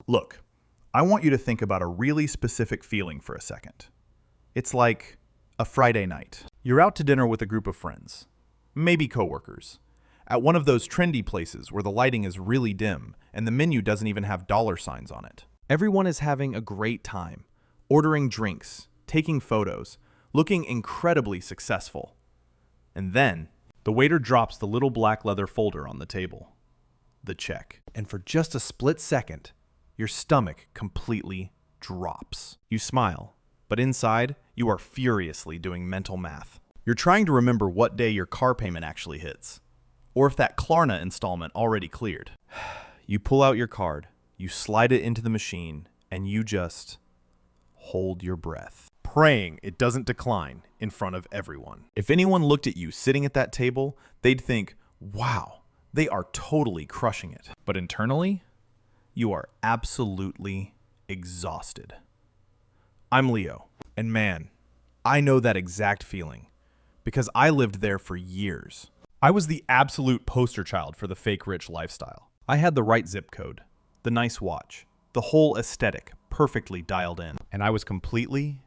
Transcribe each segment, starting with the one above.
Look, I want you to think about a really specific feeling for a second. It's like a Friday night. You're out to dinner with a group of friends, maybe coworkers, at one of those trendy places where the lighting is really dim and the menu doesn't even have dollar signs on it. Everyone is having a great time, ordering drinks, taking photos, looking incredibly successful. And then, the waiter drops the little black leather folder on the table. The check. And for just a split second, your stomach completely drops. You smile, but inside, you are furiously doing mental math. You're trying to remember what day your car payment actually hits, or if that Klarna installment already cleared. You pull out your card, you slide it into the machine, and you just hold your breath, praying it doesn't decline in front of everyone. If anyone looked at you sitting at that table, they'd think, wow, they are totally crushing it. But internally, you are absolutely exhausted. I'm Leo, and man, I know that exact feeling because I lived there for years. I was the absolute poster child for the fake rich lifestyle. I had the right zip code, the nice watch, the whole aesthetic perfectly dialed in, and I was completely,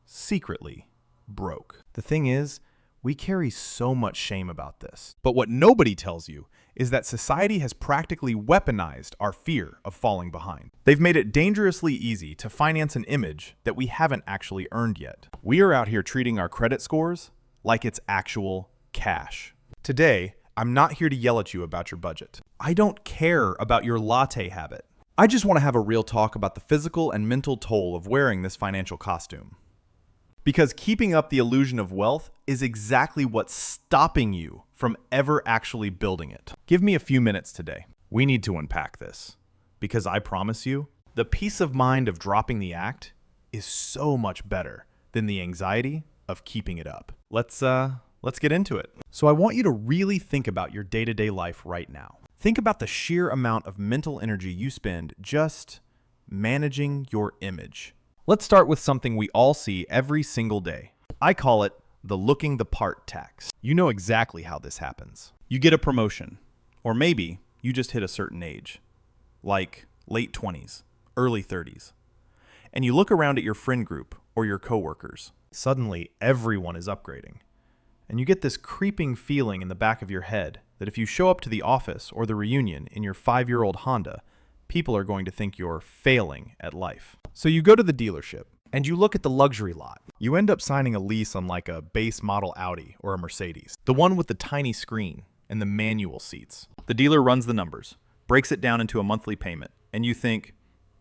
secretly broke. The thing is, we carry so much shame about this. But what nobody tells you is that society has practically weaponized our fear of falling behind. They've made it dangerously easy to finance an image that we haven't actually earned yet. We are out here treating our credit scores like it's actual cash. Today, I'm not here to yell at you about your budget. I don't care about your latte habit. I just want to have a real talk about the physical and mental toll of wearing this financial costume. Because keeping up the illusion of wealth is exactly what's stopping you from ever actually building it. Give me a few minutes today. We need to unpack this. Because I promise you, the peace of mind of dropping the act is so much better than the anxiety of keeping it up. Let's get into it. So I want you to really think about your day-to-day life right now. Think about the sheer amount of mental energy you spend just managing your image. Let's start with something we all see every single day. I call it the looking the part tax. You know exactly how this happens. You get a promotion, or maybe you just hit a certain age, like late 20s, early 30s, and you look around at your friend group or your coworkers. Suddenly, everyone is upgrading, and you get this creeping feeling in the back of your head that if you show up to the office or the reunion in your 5-year-old Honda, people are going to think you're failing at life. So you go to the dealership, and you look at the luxury lot. You end up signing a lease on like a base model Audi or a Mercedes, the one with the tiny screen and the manual seats. The dealer runs the numbers, breaks it down into a monthly payment, and you think,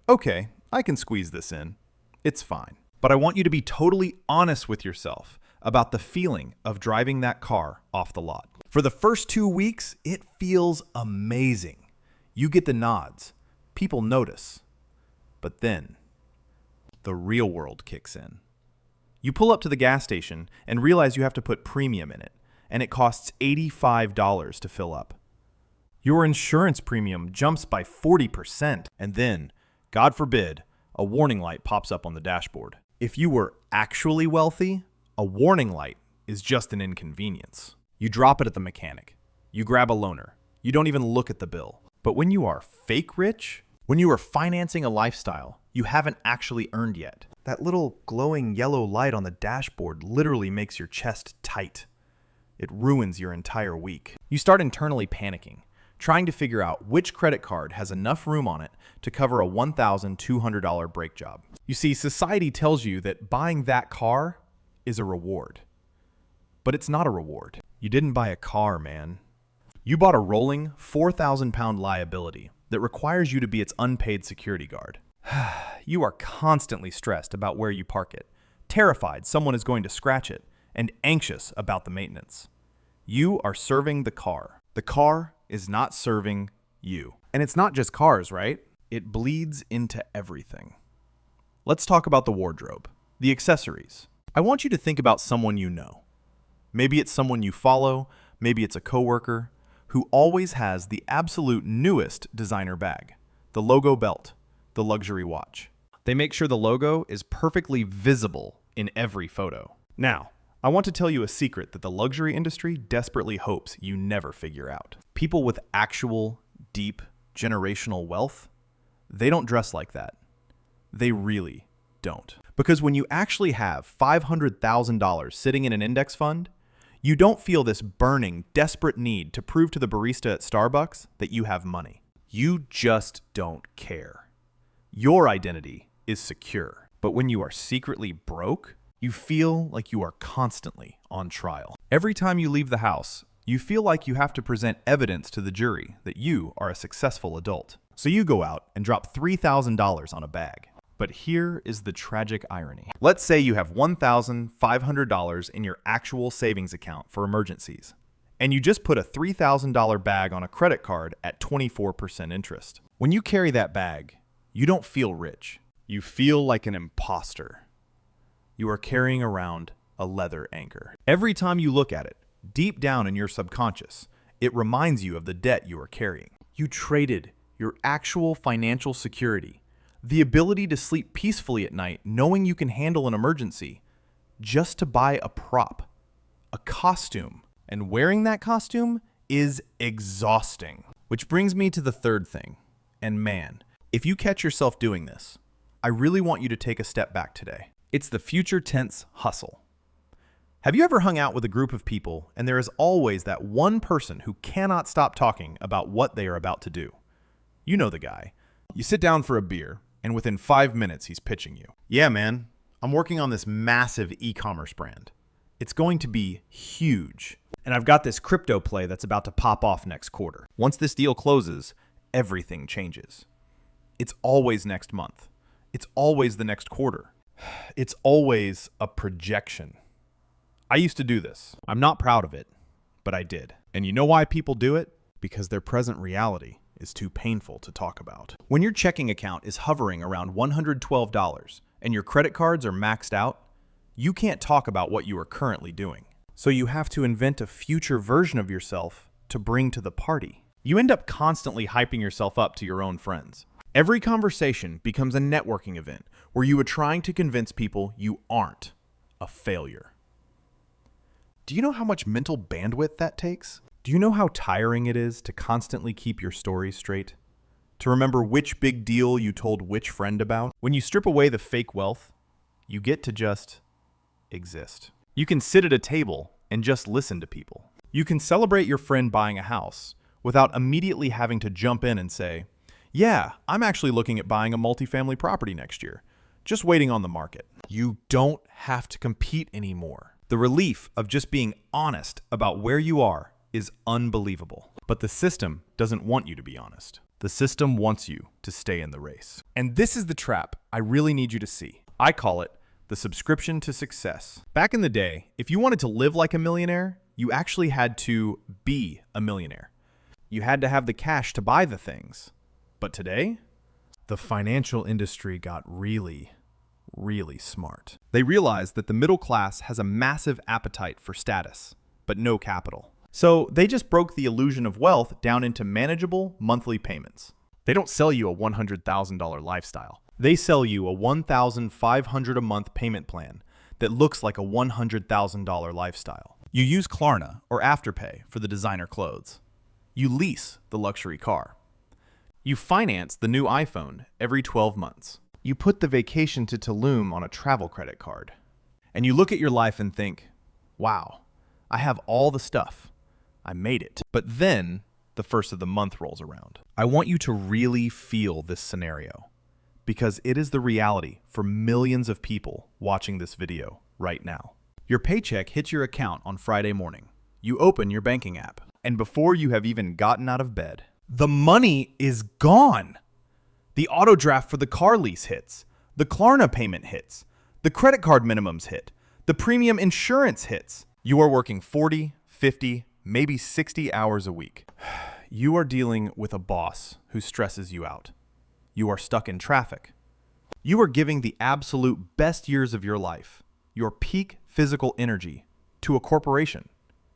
okay, I can squeeze this in. It's fine. But I want you to be totally honest with yourself about the feeling of driving that car off the lot. For the first 2 weeks, it feels amazing. You get the nods. People notice. But then, the real world kicks in. You pull up to the gas station and realize you have to put premium in it, and it costs $85 to fill up. Your insurance premium jumps by 40%, and then, God forbid, a warning light pops up on the dashboard. If you were actually wealthy, a warning light is just an inconvenience. You drop it at the mechanic. You grab a loaner. You don't even look at the bill. But when you are fake rich, when you are financing a lifestyle you haven't actually earned yet, that little glowing yellow light on the dashboard literally makes your chest tight. It ruins your entire week. You start internally panicking, trying to figure out which credit card has enough room on it to cover a $1,200 brake job. You see, society tells you that buying that car is a reward. But it's not a reward. You didn't buy a car, man. You bought a rolling 4,000-pound liability that requires you to be its unpaid security guard. You are constantly stressed about where you park it, terrified someone is going to scratch it, and anxious about the maintenance. You are serving the car. The car is not serving you. And it's not just cars, right? It bleeds into everything. Let's talk about the wardrobe, the accessories. I want you to think about someone you know. Maybe it's someone you follow, maybe it's a coworker, who always has the absolute newest designer bag, the logo belt, the luxury watch. They make sure the logo is perfectly visible in every photo. Now, I want to tell you a secret that the luxury industry desperately hopes you never figure out. People with actual, deep, generational wealth, They don't dress like that. They really don't. Because when you actually have $500,000 sitting in an index fund, you don't feel this burning, desperate need to prove to the barista at Starbucks that you have money. You just don't care. Your identity is secure. But when you are secretly broke, you feel like you are constantly on trial. Every time you leave the house, you feel like you have to present evidence to the jury that you are a successful adult. So you go out and drop $3,000 on a bag. But here is the tragic irony. Let's say you have $1,500 in your actual savings account for emergencies, and you just put a $3,000 bag on a credit card at 24% interest. When you carry that bag, you don't feel rich. You feel like an imposter. You are carrying around a leather anchor. Every time you look at it, deep down in your subconscious, it reminds you of the debt you are carrying. You traded your actual financial security, the ability to sleep peacefully at night knowing you can handle an emergency, just to buy a prop, a costume. And wearing that costume is exhausting. Which brings me to the third thing. And man, if you catch yourself doing this, I really want you to take a step back today. It's the future tense hustle. Have you ever hung out with a group of people and there is always that one person who cannot stop talking about what they are about to do? You know the guy. You sit down for a beer, and within 5 minutes he's pitching you. Yeah, man, I'm working on this massive e-commerce brand. It's going to be huge. And I've got this crypto play that's about to pop off next quarter. Once this deal closes, everything changes. It's always next month. It's always the next quarter. It's always a projection. I used to do this. I'm not proud of it, but I did. And you know why people do it? Because their present reality is too painful to talk about. When your checking account is hovering around $112 and your credit cards are maxed out, you can't talk about what you are currently doing. So you have to invent a future version of yourself to bring to the party. You end up constantly hyping yourself up to your own friends. Every conversation becomes a networking event where you are trying to convince people you aren't a failure. Do you know how much mental bandwidth that takes? Do you know how tiring it is to constantly keep your story straight? To remember which big deal you told which friend about? When you strip away the fake wealth, you get to just exist. You can sit at a table and just listen to people. You can celebrate your friend buying a house without immediately having to jump in and say, yeah, I'm actually looking at buying a multifamily property next year, just waiting on the market. You don't have to compete anymore. The relief of just being honest about where you are is unbelievable. But the system doesn't want you to be honest. The system wants you to stay in the race. And this is the trap I really need you to see. I call it the subscription to success. Back in the day, if you wanted to live like a millionaire, you actually had to be a millionaire. You had to have the cash to buy the things. But today, the financial industry got really smart. They realized that the middle class has a massive appetite for status, but no capital. So they just broke the illusion of wealth down into manageable monthly payments. They don't sell you a $100,000 lifestyle. They sell you a $1,500 a month payment plan that looks like a $100,000 lifestyle. You use Klarna or Afterpay for the designer clothes. You lease the luxury car. You finance the new iPhone every 12 months. You put the vacation to Tulum on a travel credit card. And you look at your life and think, wow, I have all the stuff. I made it. But then the first of the month rolls around. I want you to really feel this scenario because it is the reality for millions of people watching this video right now. Your paycheck hits your account on Friday morning. You open your banking app, and before you have even gotten out of bed, the money is gone. The auto draft for the car lease hits. The Klarna payment hits. The credit card minimums hit. The premium insurance hits. You are working 40, 50, maybe 60 hours a week. You are dealing with a boss who stresses you out. You are stuck in traffic. You are giving the absolute best years of your life, your peak physical energy, to a corporation.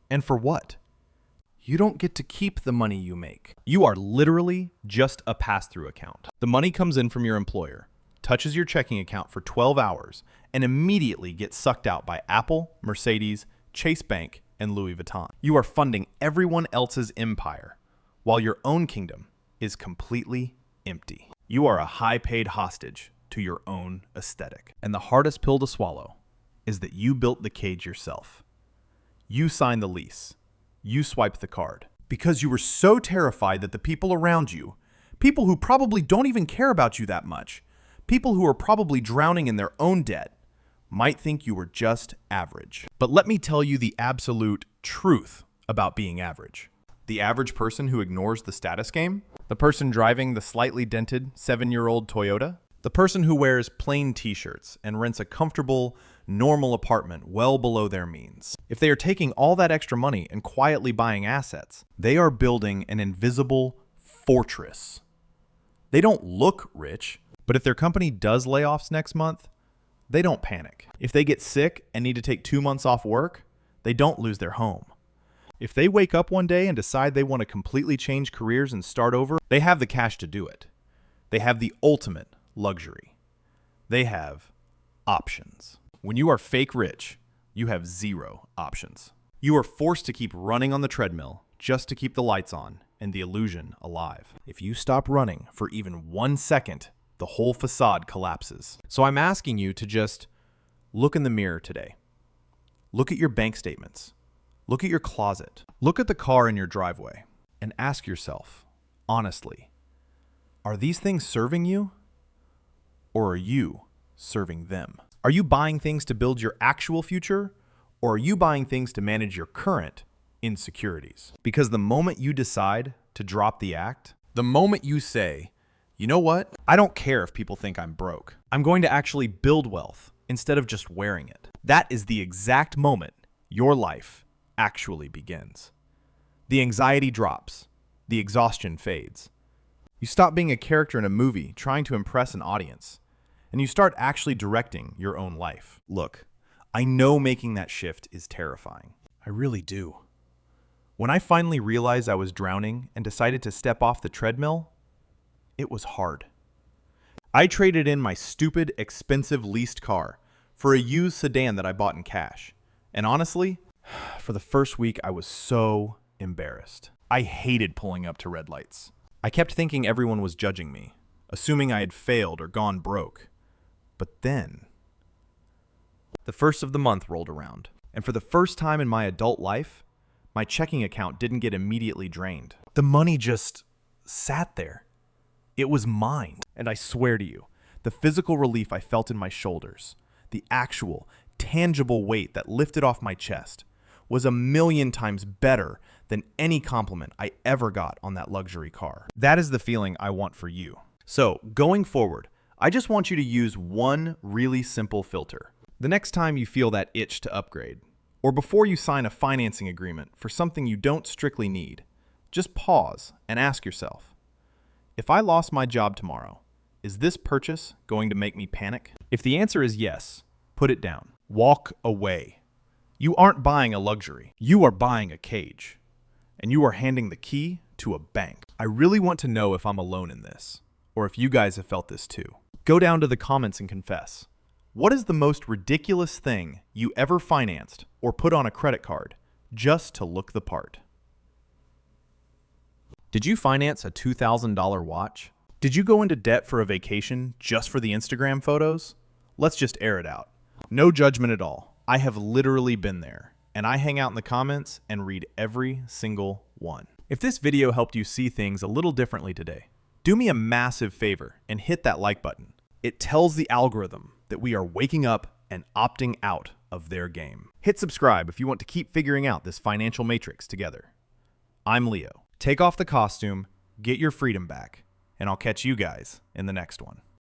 And for what? You don't get to keep the money you make. You are literally just a pass-through account. The money comes in from your employer, touches your checking account for 12 hours, and immediately gets sucked out by Apple, Mercedes, Chase Bank, and Louis Vuitton. You are funding everyone else's empire, while your own kingdom is completely empty. You are a high-paid hostage to your own aesthetic. And the hardest pill to swallow is that you built the cage yourself. You signed the lease. You swiped the card. Because you were so terrified that the people around you, people who probably don't even care about you that much, people who are probably drowning in their own debt, might think you were just average. But let me tell you the absolute truth about being average. The average person who ignores the status game, the person driving the slightly dented 7-year-old Toyota, the person who wears plain t-shirts and rents a comfortable, normal apartment well below their means. If they are taking all that extra money and quietly buying assets, they are building an invisible fortress. They don't look rich, but if their company does layoffs next month, they don't panic. If they get sick and need to take 2 months off work, they don't lose their home. If they wake up one day and decide they want to completely change careers and start over, they have the cash to do it. They have the ultimate luxury. They have options. When you are fake rich, you have 0 options. You are forced to keep running on the treadmill just to keep the lights on and the illusion alive. If you stop running for even 1 second, the whole facade collapses. So I'm asking you to just look in the mirror today. Look at your bank statements. Look at your closet. Look at the car in your driveway and ask yourself, honestly, are these things serving you? Or are you serving them? Are you buying things to build your actual future? Or are you buying things to manage your current insecurities? Because the moment you decide to drop the act, the moment you say, you know what? I don't care if people think I'm broke. I'm going to actually build wealth instead of just wearing it. That is the exact moment your life actually begins. The anxiety drops. The exhaustion fades. You stop being a character in a movie trying to impress an audience, and you start actually directing your own life. Look, I know making that shift is terrifying. I really do. When I finally realized I was drowning and decided to step off the treadmill, it was hard. I traded in my stupid, expensive leased car for a used sedan that I bought in cash. And honestly, for the first week, I was so embarrassed. I hated pulling up to red lights. I kept thinking everyone was judging me, assuming I had failed or gone broke. But then, the first of the month rolled around, and for the first time in my adult life, my checking account didn't get immediately drained. The money just sat there. It was mine. And I swear to you, the physical relief I felt in my shoulders, the actual, tangible weight that lifted off my chest, was 1,000,000 times better than any compliment I ever got on that luxury car. That is the feeling I want for you. So, going forward, I just want you to use one really simple filter. The next time you feel that itch to upgrade, or before you sign a financing agreement for something you don't strictly need, just pause and ask yourself, if I lost my job tomorrow, is this purchase going to make me panic? If the answer is yes, put it down. Walk away. You aren't buying a luxury. You are buying a cage. And you are handing the key to a bank. I really want to know if I'm alone in this, or if you guys have felt this too. Go down to the comments and confess. What is the most ridiculous thing you ever financed or put on a credit card just to look the part? Did you finance a $2,000 watch? Did you go into debt for a vacation just for the Instagram photos? Let's just air it out. No judgment at all. I have literally been there, and I hang out in the comments and read every single one. If this video helped you see things a little differently today, do me a massive favor and hit that like button. It tells the algorithm that we are waking up and opting out of their game. Hit subscribe if you want to keep figuring out this financial matrix together. I'm Leo. Take off the costume, get your freedom back, and I'll catch you guys in the next one.